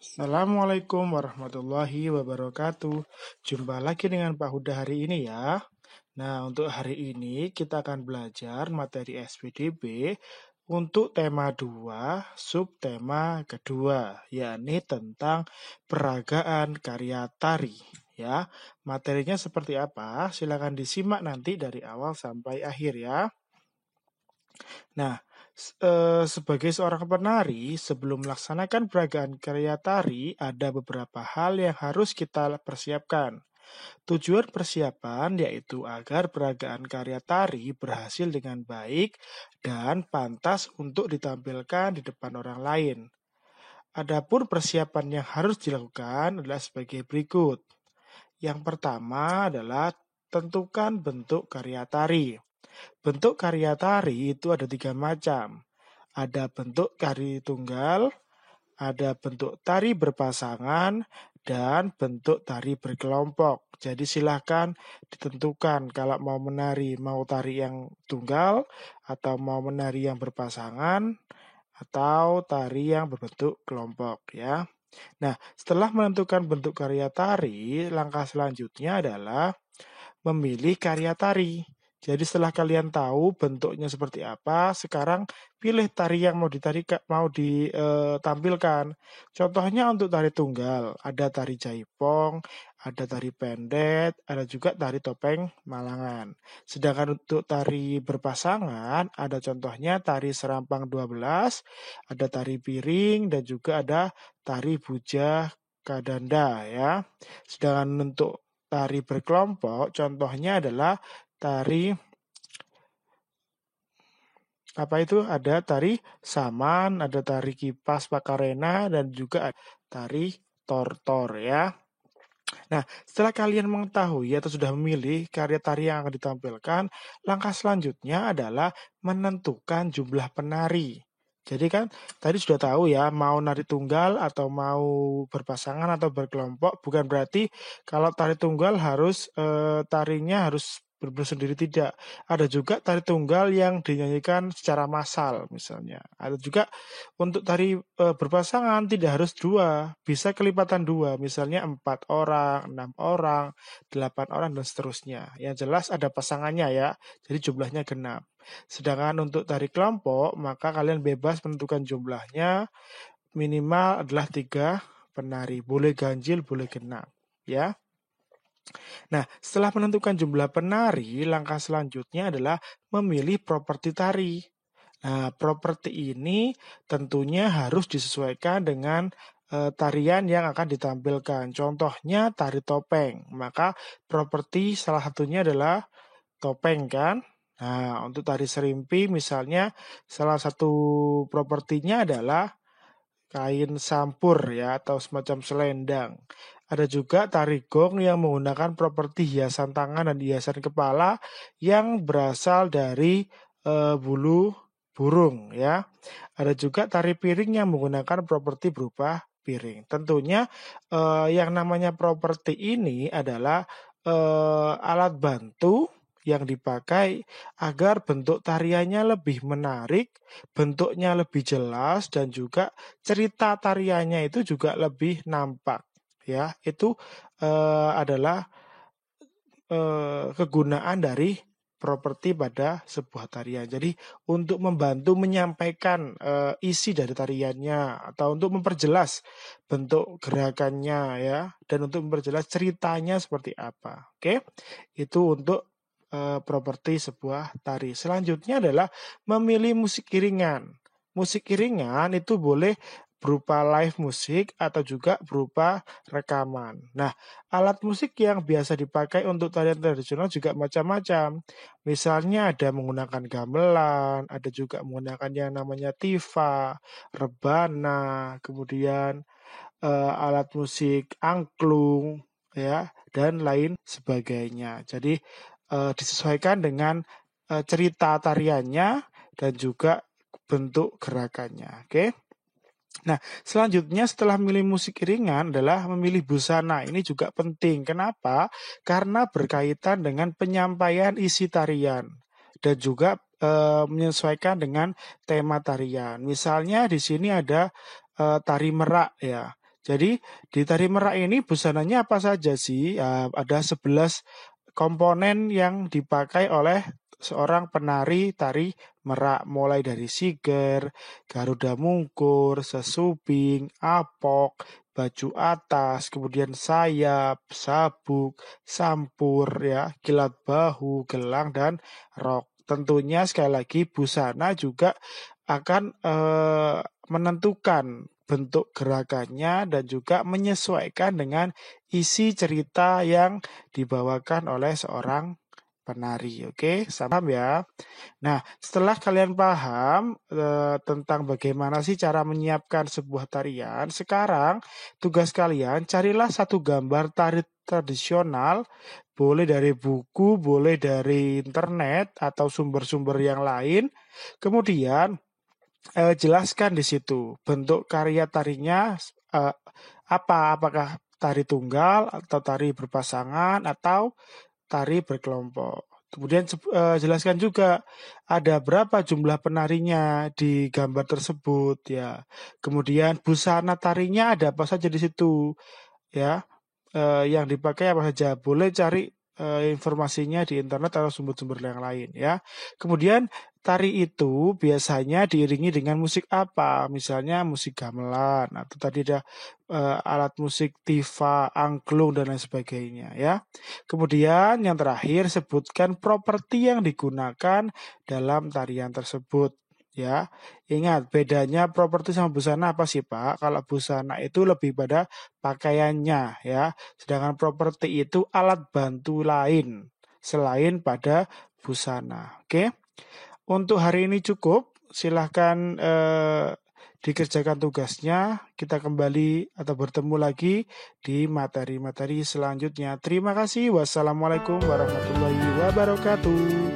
Assalamualaikum warahmatullahi wabarakatuh. Jumpa lagi dengan Pak Huda hari ini ya. Nah, untuk hari ini kita akan belajar materi SPDB untuk tema 2, subtema kedua, yakni tentang peragaan karya tari. Ya, materinya seperti apa? Silakan disimak nanti dari awal sampai akhir ya. Nah, sebagai seorang penari, sebelum melaksanakan peragaan karya tari, ada beberapa hal yang harus kita persiapkan. Tujuan persiapan yaitu agar peragaan karya tari berhasil dengan baik dan pantas untuk ditampilkan di depan orang lain. Adapun persiapan yang harus dilakukan adalah sebagai berikut. Yang pertama adalah tentukan bentuk karya tari. Bentuk karya tari itu ada 3 macam. Ada bentuk tari tunggal, ada bentuk tari berpasangan, dan bentuk tari berkelompok. Jadi silahkan ditentukan kalau mau menari, mau tari yang tunggal, atau mau menari yang berpasangan, atau tari yang berbentuk kelompok ya. Nah, setelah menentukan bentuk karya tari, langkah selanjutnya adalah memilih karya tari. Jadi setelah kalian tahu bentuknya seperti apa, sekarang pilih tari yang mau ditampilkan. Contohnya untuk tari tunggal, ada tari jaipong, ada tari pendet, ada juga tari topeng Malangan. Sedangkan untuk tari berpasangan, ada contohnya tari serampang 12, ada tari piring, dan juga ada tari bujah kadanda ya. Sedangkan untuk tari berkelompok, contohnya adalah tari ada tari saman, ada tari kipas pakarena, dan juga tari tortor ya. Nah, setelah kalian mengetahui atau sudah memilih karya tari yang akan ditampilkan, langkah selanjutnya adalah menentukan jumlah penari. Jadi kan tadi sudah tahu ya, mau nari tunggal atau mau berpasangan atau berkelompok, bukan berarti kalau tari tunggal harus tarinya harus bersendiri, tidak. Ada juga tari tunggal yang dinyanyikan secara massal misalnya. Ada juga untuk tari berpasangan tidak harus 2, bisa kelipatan 2, misalnya 4 orang, 6 orang, 8 orang, dan seterusnya. Yang jelas ada pasangannya ya, jadi jumlahnya genap. Sedangkan untuk tari kelompok, maka kalian bebas menentukan jumlahnya, minimal adalah 3 penari, boleh ganjil, boleh genap ya. Nah, setelah menentukan jumlah penari, langkah selanjutnya adalah memilih properti tari. Nah, properti ini tentunya harus disesuaikan dengan tarian yang akan ditampilkan. Contohnya tari topeng, maka properti salah satunya adalah topeng kan. Nah, untuk tari serimpi misalnya salah satu propertinya adalah kain sampur ya atau semacam selendang. Ada juga tari gong yang menggunakan properti hiasan tangan dan hiasan kepala yang berasal dari bulu burung ya. Ada juga tari piring yang menggunakan properti berupa piring. Tentunya yang namanya properti ini adalah alat bantu yang dipakai agar bentuk tariannya lebih menarik, bentuknya lebih jelas, dan juga cerita tariannya itu juga lebih nampak ya. Itu adalah kegunaan dari properti pada sebuah tarian. Jadi untuk membantu menyampaikan isi dari tariannya atau untuk memperjelas bentuk gerakannya ya, dan untuk memperjelas ceritanya seperti apa. Oke, itu untuk properti sebuah tari. Selanjutnya adalah memilih musik iringan. Musik iringan itu boleh berupa live musik atau juga berupa rekaman. Nah, alat musik yang biasa dipakai untuk tarian tradisional juga macam-macam. Misalnya ada menggunakan gamelan, ada juga menggunakan yang namanya tifa, rebana, kemudian alat musik angklung, ya, dan lain sebagainya. Jadi disesuaikan dengan cerita tariannya dan juga bentuk gerakannya. Oke. Nah, selanjutnya setelah memilih musik iringan adalah memilih busana. Ini juga penting. Kenapa? Karena berkaitan dengan penyampaian isi tarian dan juga menyesuaikan dengan tema tarian. Misalnya di sini ada tari merak ya. Jadi di tari merak ini busananya apa saja sih? Ada 11 komponen yang dipakai oleh seorang penari tari merak, mulai dari siger, garuda mungkur, sesubing, apok, baju atas, kemudian sayap, sabuk, sampur ya, kilat bahu, gelang dan rok. Tentunya sekali lagi busana juga akan menentukan bentuk gerakannya dan juga menyesuaikan dengan isi cerita yang dibawakan oleh seorang penari. Oke, paham ya? Nah, setelah kalian paham tentang bagaimana sih cara menyiapkan sebuah tarian, sekarang tugas kalian carilah satu gambar tari tradisional, boleh dari buku, boleh dari internet atau sumber-sumber yang lain. Kemudian jelaskan di situ bentuk karya tarinya apa, apakah tari tunggal atau tari berpasangan atau tari berkelompok. Kemudian jelaskan juga ada berapa jumlah penarinya di gambar tersebut ya. Kemudian busana tarinya ada apa saja di situ ya. Yang dipakai apa saja. Boleh cari informasinya di internet atau sumber-sumber yang lain ya. Kemudian tari itu biasanya diiringi dengan musik apa? Misalnya musik gamelan atau tadi ada alat musik tifa, angklung dan lain sebagainya ya. Kemudian yang terakhir sebutkan properti yang digunakan dalam tarian tersebut ya. Ingat bedanya properti sama busana apa sih Pak? Kalau busana itu lebih pada pakaiannya ya. Sedangkan properti itu alat bantu lain selain pada busana. Oke. Untuk hari ini cukup. Silahkan dikerjakan tugasnya. Kita kembali atau bertemu lagi di materi-materi selanjutnya. Terima kasih. Wassalamualaikum warahmatullahi wabarakatuh.